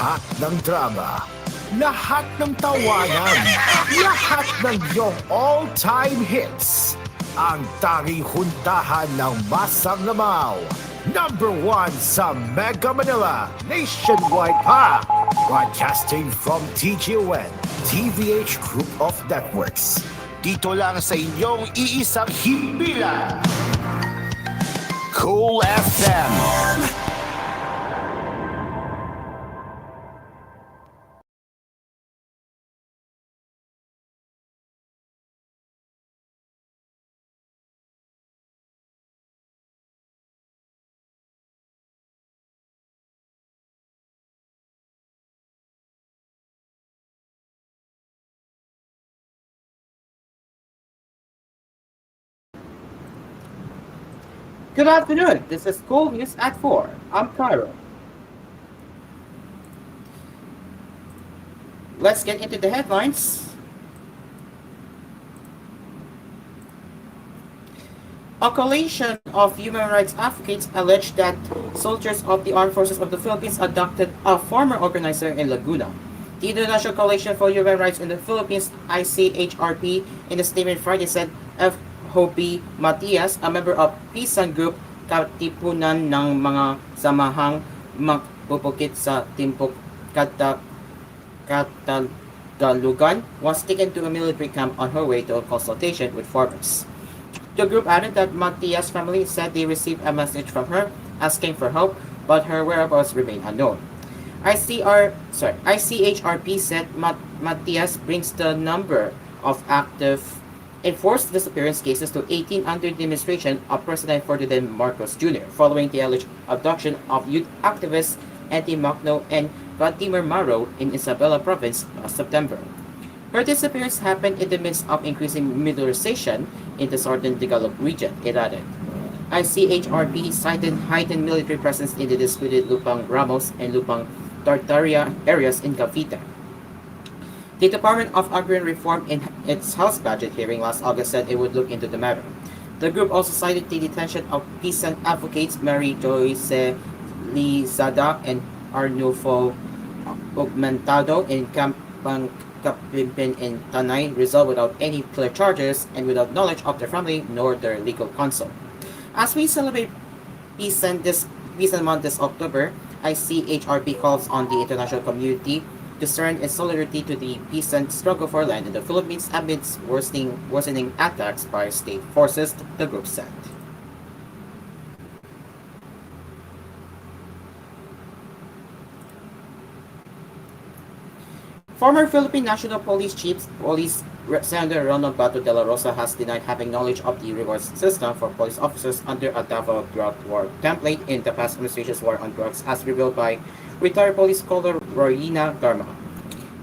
Lahat ng drama, lahat ng tawanan, lahat ng iyong all-time hits. Ang tanging huntahan ng Masang Lamaw. Number 1 sa Mega Manila, nationwide pa. Broadcasting from TGON, TVH Group of Networks. Dito lang sa inyong iisang himpilan. Cool FM. Good afternoon. This is koolNews at 4. I'm Cairo. Let's get into the headlines. A coalition of human rights advocates alleged that soldiers of the Armed Forces of the Philippines abducted a former organizer in Laguna. The International Coalition for Human Rights in the Philippines, ICHRP, in a statement Friday said FHOB Matias, a member of Pisan Group, katipunan ng mga samahang magpupukit sa Timpok Katagalugan, was taken to a military camp on her way to a consultation with farmers. The group added that Matias' family said they received a message from her asking for help, but her whereabouts remain unknown. ICHRP said Matias brings the number of active enforced disappearance cases to 18 under the administration of President Ferdinand Marcos Jr. following the alleged abduction of youth activists Eddie Macno and Vladimir Maro in Isabela province last September. Her disappearance happened in the midst of increasing militarization in the southern Tagalog region, it added. ICHRP cited heightened military presence in the disputed Lupang Ramos and Lupang Tartaria areas in Cavite. The Department of Agrarian Reform in its House budget hearing last August said it would look into the matter. The group also cited the detention of peace advocates Mary Joyce Lizada and Arnulfo Augmentado in Camp Kapimpin in Tanay, resolved without any clear charges and without knowledge of their family nor their legal counsel. As we celebrate Peace Month this October, ICHRP calls on the international community to turn its solidarity to the peace and struggle for land in the Philippines amidst worsening attacks by state forces, the group said. Former Philippine National Police Chief Senator Ronald Bato de la Rosa has denied having knowledge of the rewards system for police officers under a Davao drug war template in the past administration's war on drugs, as revealed by retired police scholar Royina Garma.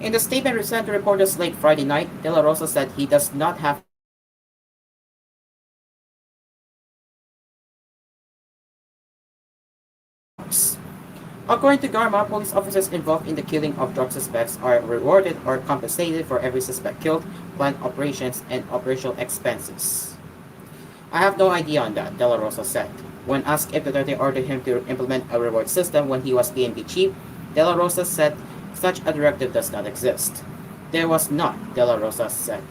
In the statement sent to reporters late Friday night, de la Rosa said he does not have According to Garma, police officers involved in the killing of drug suspects are rewarded or compensated for every suspect killed, planned operations, and operational expenses. I have no idea on that, De La Rosa said. When asked if Duterte ordered him to implement a reward system when he was PNP chief, De La Rosa said such a directive does not exist. There was not, De La Rosa said.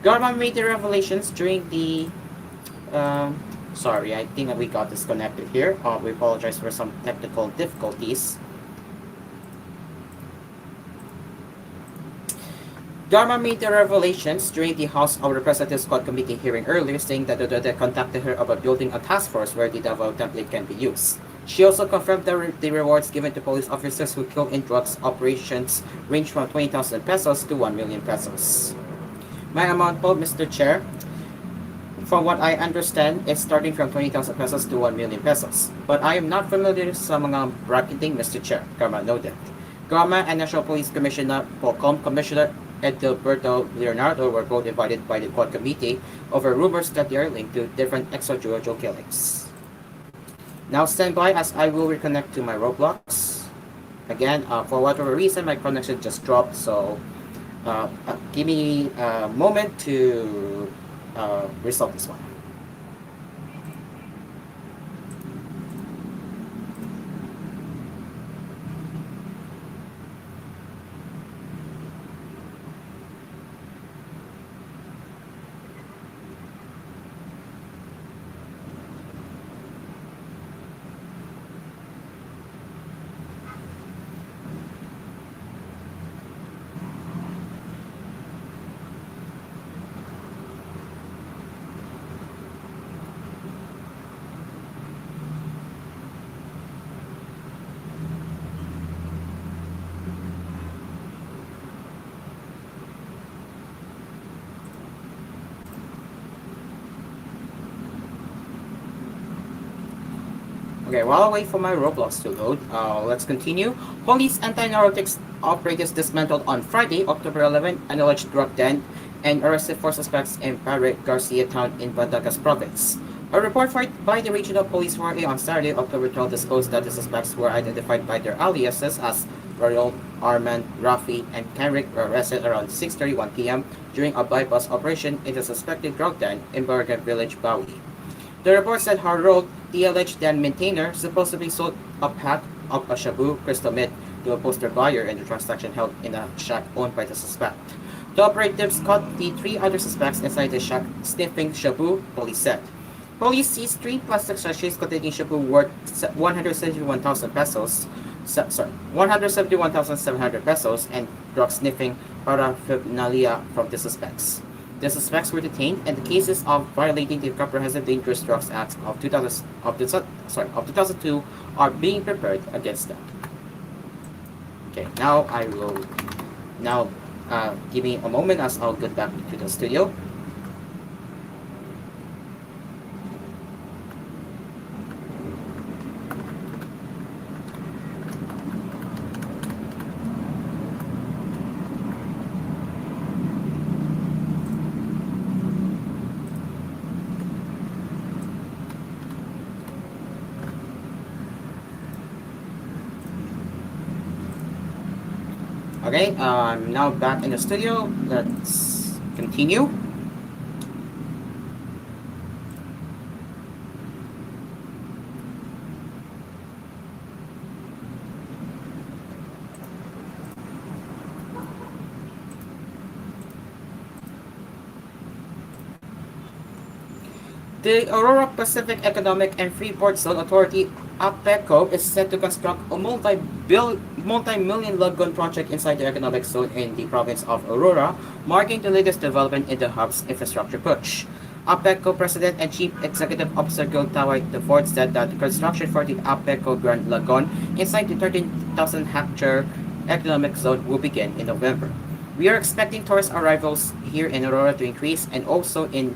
Garma made the revelations during the sorry, I think we got disconnected here. We apologize for some technical difficulties. Garma made the revelations during the House of Representatives Squad Committee hearing earlier, saying that Duterte contacted her about building a task force where the Davao template can be used. She also confirmed that the rewards given to police officers who kill in drugs operations range from 20,000 pesos to 1 million pesos. My amount po, Mr. Chair, from what I understand, is starting from 20,000 pesos to 1 million pesos. But I am not familiar sa mga bracketing, Mr. Chair, Garma noted. Garma and National Police Commissioner Commissioner Edilberto Leonardo were both invited by the Quad Committee over rumors that they are linked to different extrajudicial killings. Now stand by as I will reconnect to my Roblox. Again, for whatever reason, my connection just dropped, so give me a moment to resolve this one. Okay, while I wait for my Roblox to load, let's continue. Police anti-narcotics operatives dismantled on Friday, October 11, an alleged drug den and arrested four suspects in Padre Garcia town in Batangas province. A report by the regional police on Saturday, October 12, disclosed that the suspects were identified by their aliases as Ronald, Armand, Rafi, and Kenrick were arrested around 6:31 p.m. during a bypass operation in the suspected drug den in Barangay Village, Bawi. The report said Harold, the alleged den maintainer, supposedly sold a pack of a Shabu crystal meth to a poster buyer in the transaction held in a shack owned by the suspect. The operatives caught the three other suspects inside the shack sniffing Shabu, police said. Police seized three plastic sachets containing Shabu worth 171,000 pesos, 171,700 pesos, and drug sniffing paraphernalia from the suspects. The suspects were detained, and the cases of violating the Comprehensive Dangerous Drugs Act of 2002 are being prepared against them. Okay, now I will give me a moment as I'll get back to the studio. Okay, I'm now back in the studio. Let's continue. The Aurora Pacific Economic and Freeport Zone Authority, APECO, is set to construct a multi-million lagoon project inside the economic zone in the province of Aurora, marking the latest development in the hub's infrastructure push. APECO President and Chief Executive Officer Gil Tawai IV said that the construction for the APECO Grand Lagoon inside the 13,000 hectare economic zone will begin in November. We are expecting tourist arrivals here in Aurora to increase, and also in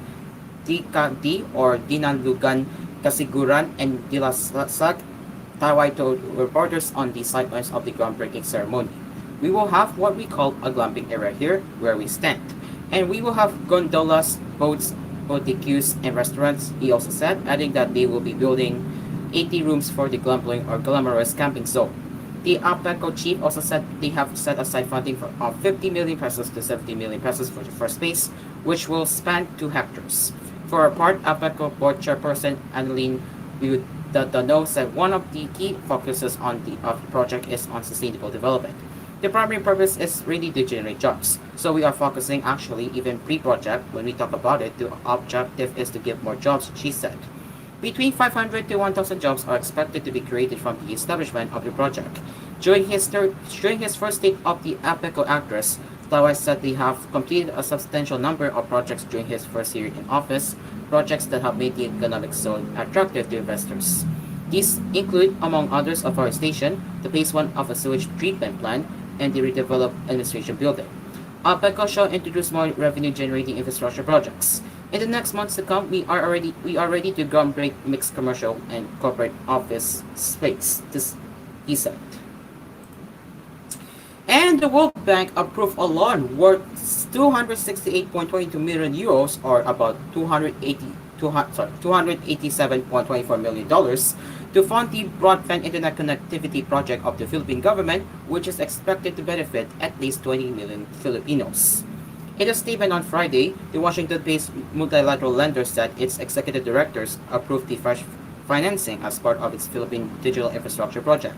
Dikadi or Dinanlugan, Kasiguran, and Dilasag, Tawai told reporters on the sidelines of the groundbreaking ceremony. We will have what we call a glamping area here where we stand, and we will have gondolas, boats, boutiques, and restaurants, he also said, adding that they will be building 80 rooms for the glamping or glamorous camping zone. The APECO chief also said they have set aside funding of 50 million pesos to 70 million pesos for the first phase, which will span 2 hectares. For her part, APECO board chairperson Annalyn Dano said one of the key focuses of the project is on sustainable development. The primary purpose is really to generate jobs. So we are focusing actually even pre-project when we talk about it, the objective is to give more jobs, she said. Between 500 to 1,000 jobs are expected to be created from the establishment of the project. During his first state of the APECO address, Tawai said they have completed a substantial number of projects during his first year in office, projects that have made the economic zone attractive to investors. These include, among others, a forestation station, the phase 1 of a sewage treatment plant, and the redeveloped administration building. APECO shall introduce more revenue-generating infrastructure projects. In the next months to come, we are ready to groundbreak mixed commercial and corporate office space. This, he said. And the World Bank approved a loan worth 268.22 million euros, or about 287.24 million dollars, to fund the broadband internet connectivity project of the Philippine government, which is expected to benefit at least 20 million Filipinos. In a statement on Friday, the Washington-based multilateral lender said its executive directors approved the fresh financing as part of its Philippine digital infrastructure project.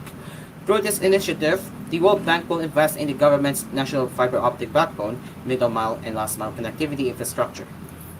Through this initiative, the World Bank will invest in the government's national fiber optic backbone, middle mile, and last mile connectivity infrastructure.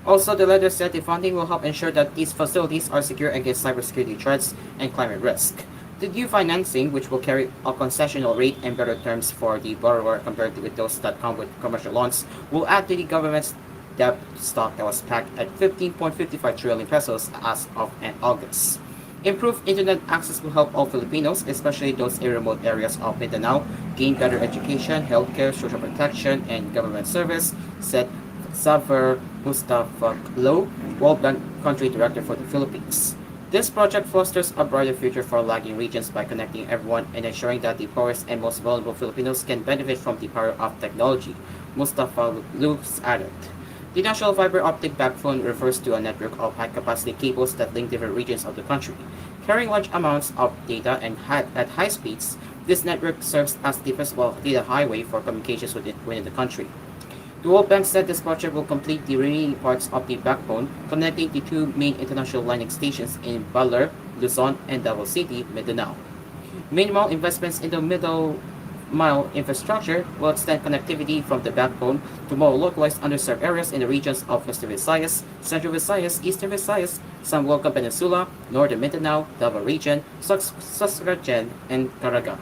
Also, the letter said the funding will help ensure that these facilities are secure against cybersecurity threats and climate risk. The new financing, which will carry a concessional rate and better terms for the borrower compared with those that come with commercial loans, will add to the government's debt stock that was packed at 15.55 trillion pesos as of August. Improved internet access will help all Filipinos, especially those in remote areas of Mindanao, gain better education, healthcare, social protection, and government service, said Xavier Mustafaklo, World Bank Country Director for the Philippines. This project fosters a brighter future for lagging regions by connecting everyone and ensuring that the poorest and most vulnerable Filipinos can benefit from the power of technology, Mustafa Luz added. The national fiber optic backbone refers to a network of high-capacity cables that link different regions of the country. Carrying large amounts of data at high speeds, this network serves as the principal data highway for communications within the country. The World Bank said this project will complete the remaining parts of the backbone, connecting the two main international landing stations in Baler, Luzon, and Davao City, Mindanao. Minimal investments in the middle mile infrastructure will extend connectivity from the backbone to more localized underserved areas in the regions of Western Visayas, Central Visayas, Eastern Visayas, Sambuca Peninsula, Northern Mindanao, Davao Region, Saskatchewan, and Caraga.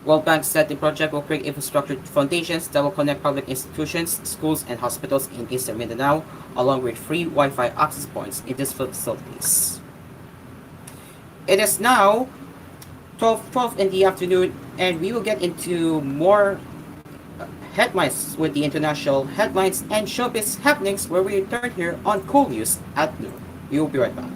World Bank said the project will create infrastructure foundations that will connect public institutions, schools, and hospitals in Eastern Mindanao, along with free Wi-Fi access points in these facilities. It is now 12 in the afternoon, and we will get into more headlines with the international headlines and showbiz happenings where we return here on Cool News at noon. We will be right back.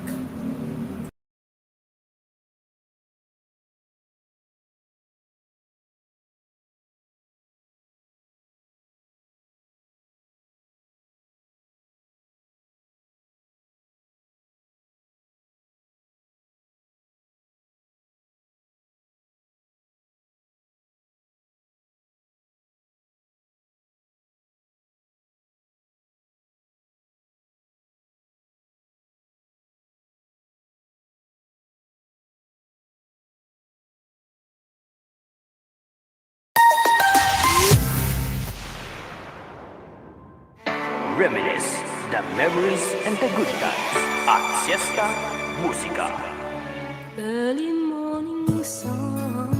Reminisce the memories and the good times at Siesta Musica. Early morning sunshine.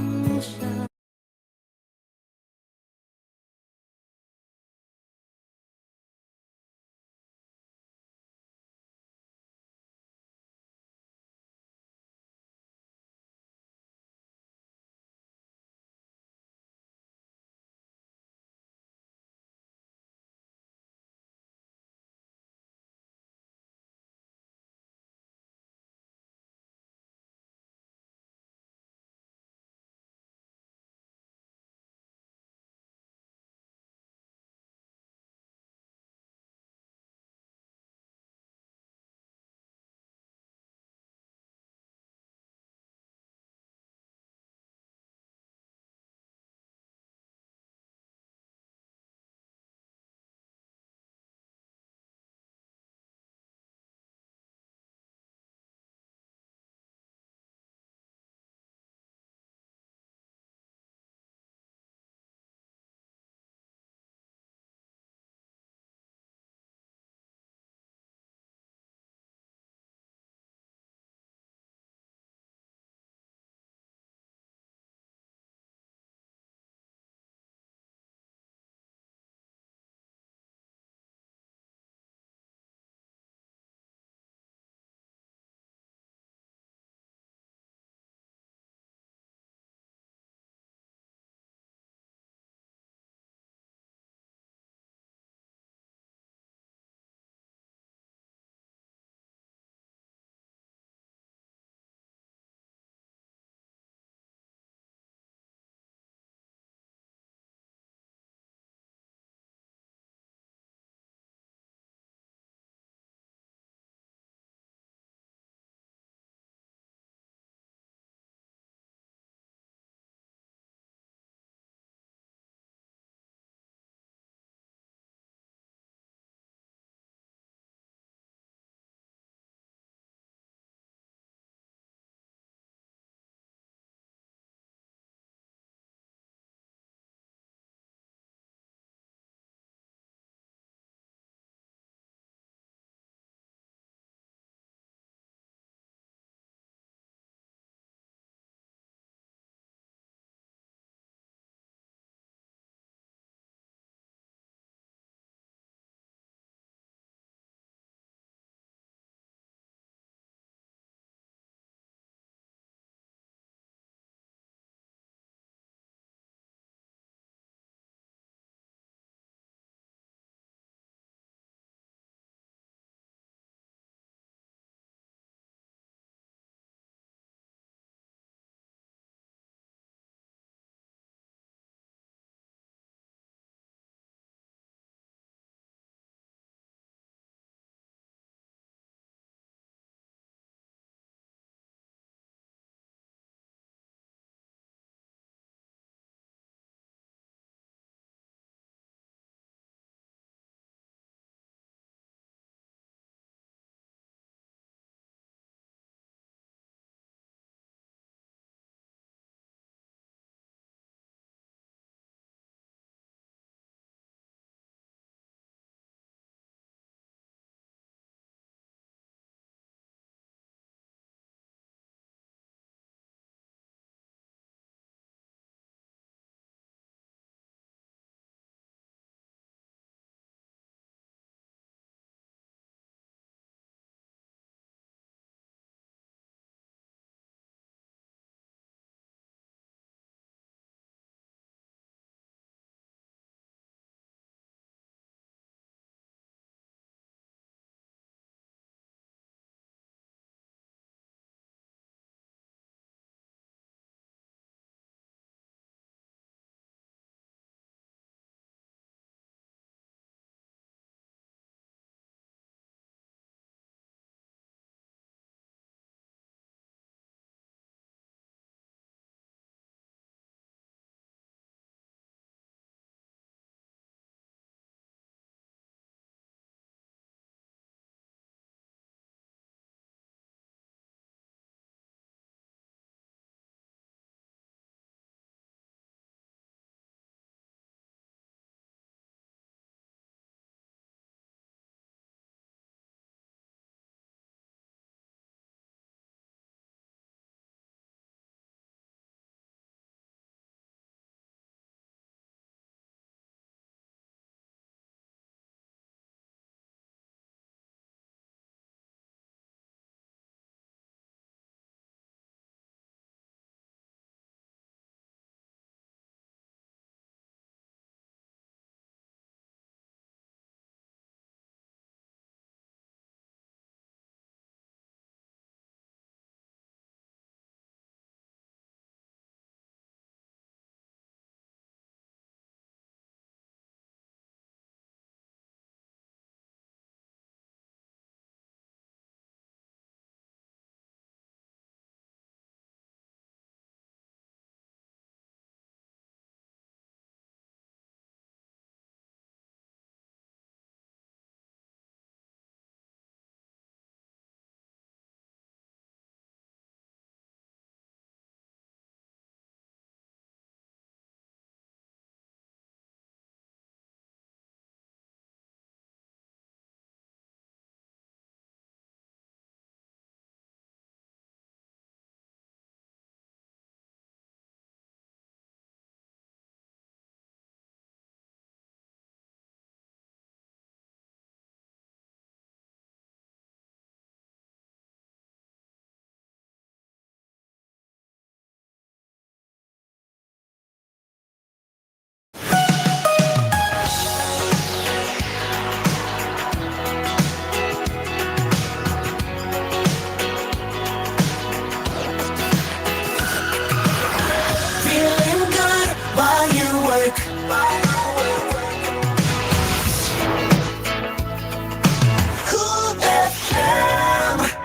Cool FM.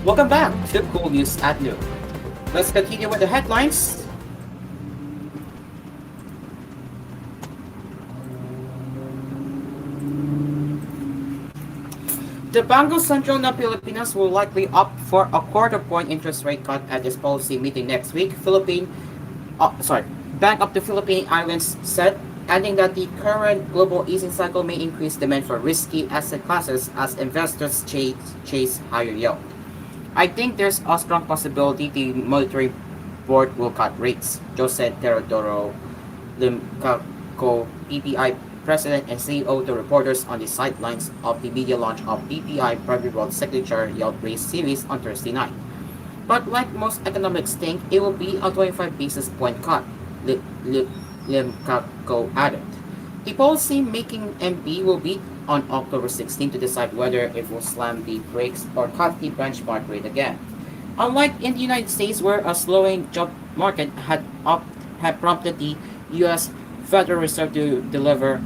Welcome back to Cool News at Noon. Let's continue with the headlines. The Bangko Sentral ng Pilipinas will likely opt for a quarter point interest rate cut at its policy meeting next week. Bank of the Philippine Islands said, adding that the current global easing cycle may increase demand for risky asset classes as investors chase higher yield. I think there's a strong possibility the monetary board will cut rates, Jose Teodoro Limcaco, BPI president and CEO, to reporters on the sidelines of the media launch of BPI Private Wealth Signature Yield Raise series on Thursday night. But like most economics think, it will be a 25 basis point cut, Limcaco added. The policy-making MB will be on October 16 to decide whether it will slam the brakes or cut the benchmark rate again. Unlike in the United States, where a slowing job market had prompted the U.S. Federal Reserve to deliver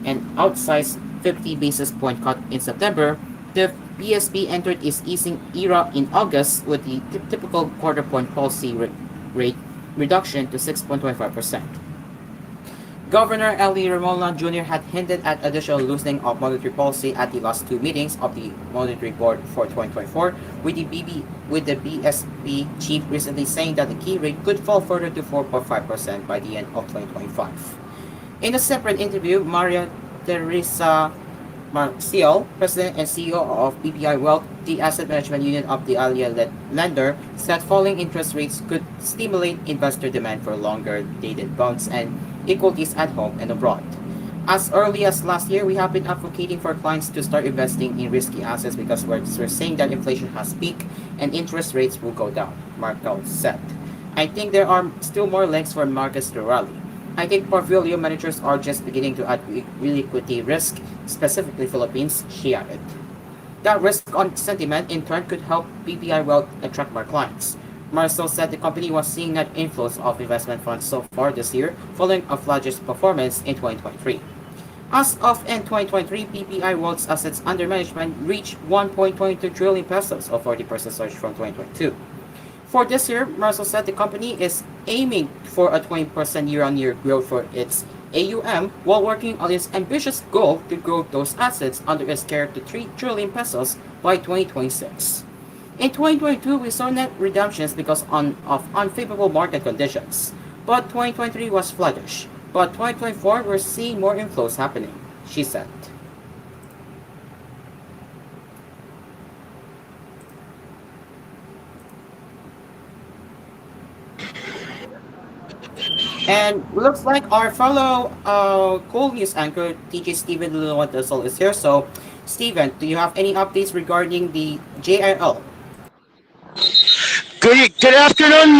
an outsized 50 basis point cut in September, the BSP entered its easing era in August with the typical quarter point policy rate reduction to 6.25%. Governor Eli Ramola Jr. had hinted at additional loosening of monetary policy at the last two meetings of the Monetary Board for 2024, with the BSP chief recently saying that the key rate could fall further to 4.5% by the end of 2025. In a separate interview, Maria Teresa Marcial, President and CEO of BPI Wealth, the asset management unit of the Alia lender, said falling interest rates could stimulate investor demand for longer-dated bonds and equities at home and abroad. As early as last year, we have been advocating for clients to start investing in risky assets because we're saying that inflation has peaked and interest rates will go down, Markel said. I think there are still more legs for markets to rally. I think portfolio managers are just beginning to add real equity risk, specifically Philippines, she added. That risk on sentiment in turn could help BPI Wealth attract more clients. Marcel said the company was seeing net inflows of investment funds so far this year, following a flaggish performance in 2023. As of end 2023, BPI Wealth's assets under management reached 1.22 trillion pesos, a 40% surge from 2022. For this year, Marcel said the company is aiming for a 20% year-on-year growth for its AUM while working on its ambitious goal to grow those assets under its care to 3 trillion pesos by 2026. In 2022, we saw net redemptions because of unfavorable market conditions, but 2023 was flattish. But 2024, we're seeing more inflows happening, she said. And looks like our fellow Cool News anchor, TJ Steven Luluwadasol, is here. So, Steven, do you have any updates regarding the JIL? Good afternoon,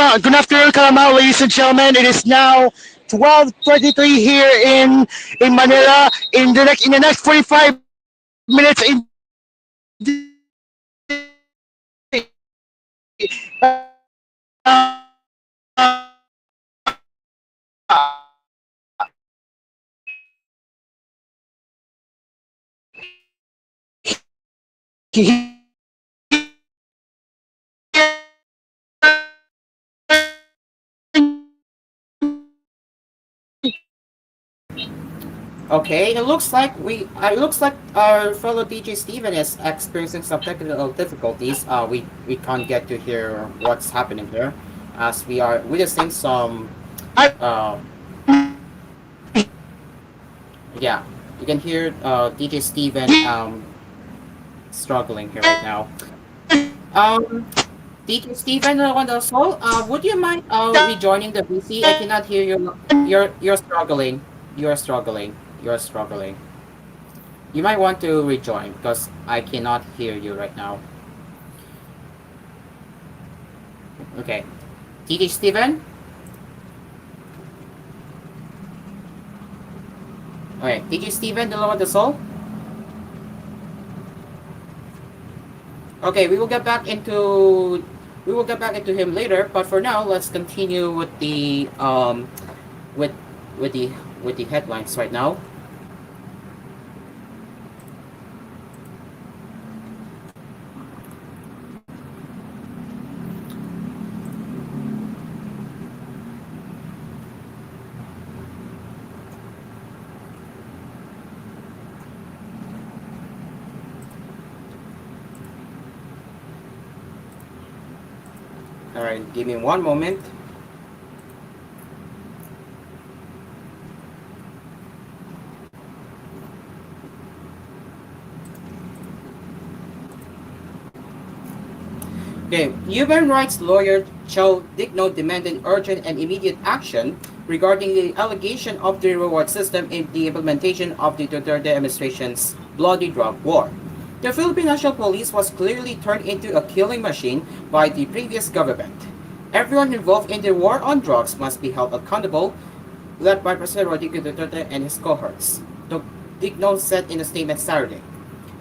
Kalamao, ladies and gentlemen. It is now 12:23 here in Manila. In the next 45 minutes, Okay, it looks like our fellow DJ Steven is experiencing some technical difficulties. We can't get to hear what's happening here, as we are witnessing some. Uh, yeah, you can hear DJ Steven struggling here right now. Um, DJ Steven Wonderful, would you mind rejoining the VC? I cannot hear you. You're struggling. You're struggling. You're struggling. You might want to rejoin because I cannot hear you right now. Okay. TJ Steven? Okay, TJ Steven, the Lord of the Soul? Okay, we will get back into him later, but for now let's continue with the with with the with the headlines right now. Alright, give me one moment. Okay, human rights lawyer Chow Digno demanded urgent and immediate action regarding the allegation of the reward system in the implementation of the Duterte administration's bloody drug war. The Philippine National Police was clearly turned into a killing machine by the previous government. Everyone involved in the war on drugs must be held accountable, led by President Rodrigo Duterte and his cohorts, Digno said in a statement Saturday.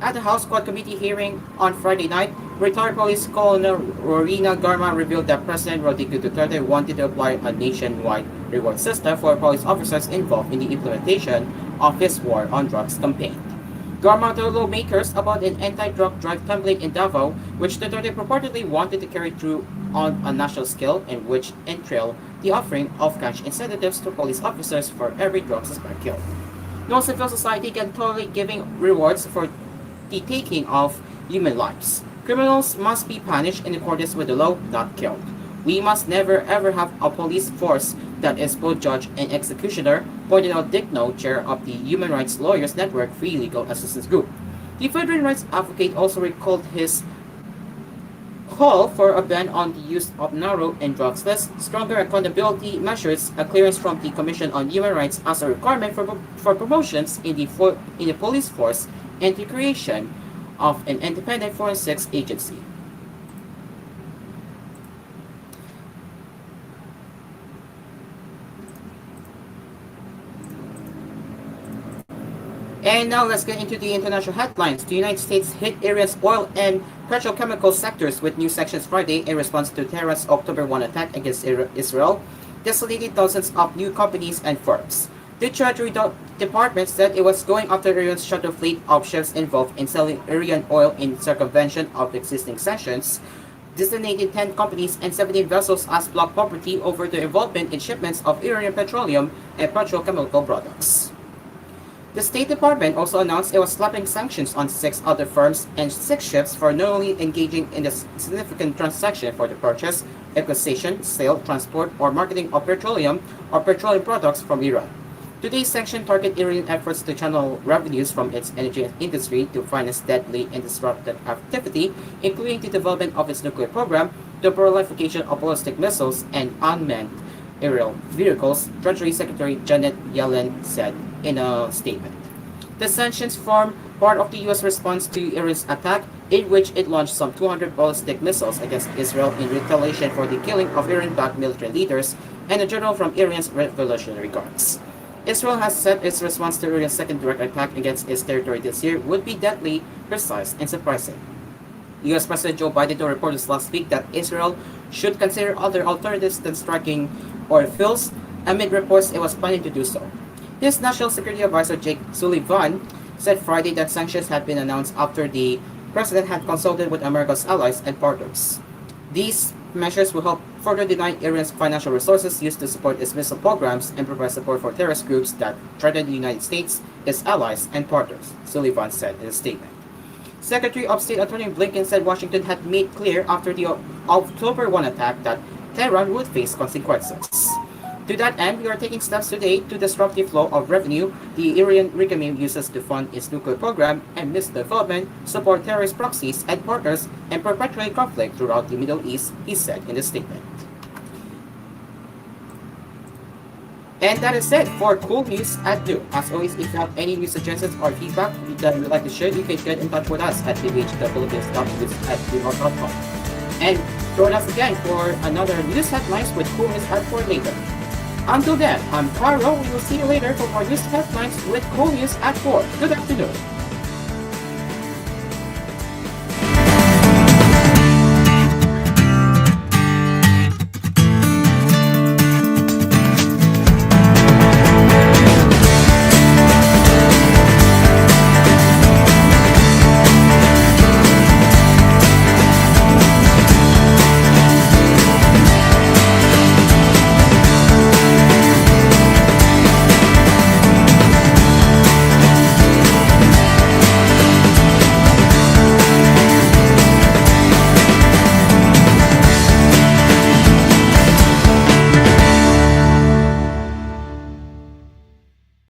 At the House Quad Committee hearing on Friday night, retired police colonel Rorina Garma revealed that President Rodrigo Duterte wanted to apply a nationwide reward system for police officers involved in the implementation of his war on drugs campaign. Garma told lawmakers about an anti-drug drive template in Davao, which Duterte purportedly wanted to carry through on a national scale and which entailed the offering of cash incentives to police officers for every drug suspect killed. No civil society can tolerate giving rewards for the taking of human lives. Criminals must be punished in accordance with the law, not killed. We must never ever have a police force that is both judge and executioner, pointed out Digno, chair of the Human Rights Lawyers Network Free Legal Assistance Group. The veteran rights advocate also recalled his call for a ban on the use of narrow and drugs lists, stronger accountability measures, a clearance from the Commission on Human Rights as a requirement for promotions in the police force, and the creation of an independent forensics agency. And now let's get into the international headlines. The United States hit Iran's oil and petrochemical sectors with new sanctions Friday in response to Tehran's October 1 attack against Israel, desolating thousands of new companies and firms. The Treasury Department said it was going after Iran's shadow fleet of ships involved in selling Iranian oil in circumvention of existing sanctions, designated 10 companies and 17 vessels as block property over their involvement in shipments of Iranian petroleum and petrochemical products. The State Department also announced it was slapping sanctions on 6 other firms and 6 ships for not only engaging in a significant transaction for the purchase, acquisition, sale, transport, or marketing of petroleum or petroleum products from Iran. Today's sanction target Iranian efforts to channel revenues from its energy industry to finance deadly and disruptive activity, including the development of its nuclear program, the proliferation of ballistic missiles, and unmanned aerial vehicles, Treasury Secretary Janet Yellen said in a statement. The sanctions form part of the U.S. response to Iran's attack, in which it launched some 200 ballistic missiles against Israel in retaliation for the killing of Iran-backed military leaders and a general from Iran's Revolutionary Guards. Israel has said its response to Iran's second direct attack against its territory this year would be deadly, precise, and surprising. U.S. President Joe Biden reported last week that Israel should consider other alternatives than striking oil fields, amid reports it was planning to do so. His National Security Advisor Jake Sullivan said Friday that sanctions had been announced after the president had consulted with America's allies and partners. These measures will help further deny Iran's financial resources used to support its missile programs and provide support for terrorist groups that threaten the United States, its allies, and partners, Sullivan said in a statement. Secretary of State Attorney Blinken said Washington had made clear after the October 1 attack that Tehran would face consequences. To that end, we are taking steps today to disrupt the flow of revenue the Iranian regime uses to fund its nuclear program and missile development, support terrorist proxies and partners, and perpetuate conflict throughout the Middle East, he said in the statement. And that is it for Cool News at Noon. As always, if you have any news suggestions or feedback that you would like to share, you can get in touch with us at tvhphilippines.news@gmail.com. And join us again for another news headlines with Cool News at 4 later. Until then, I'm Carlo. We will see you later for more news headlines with Cool News at 4. Good afternoon.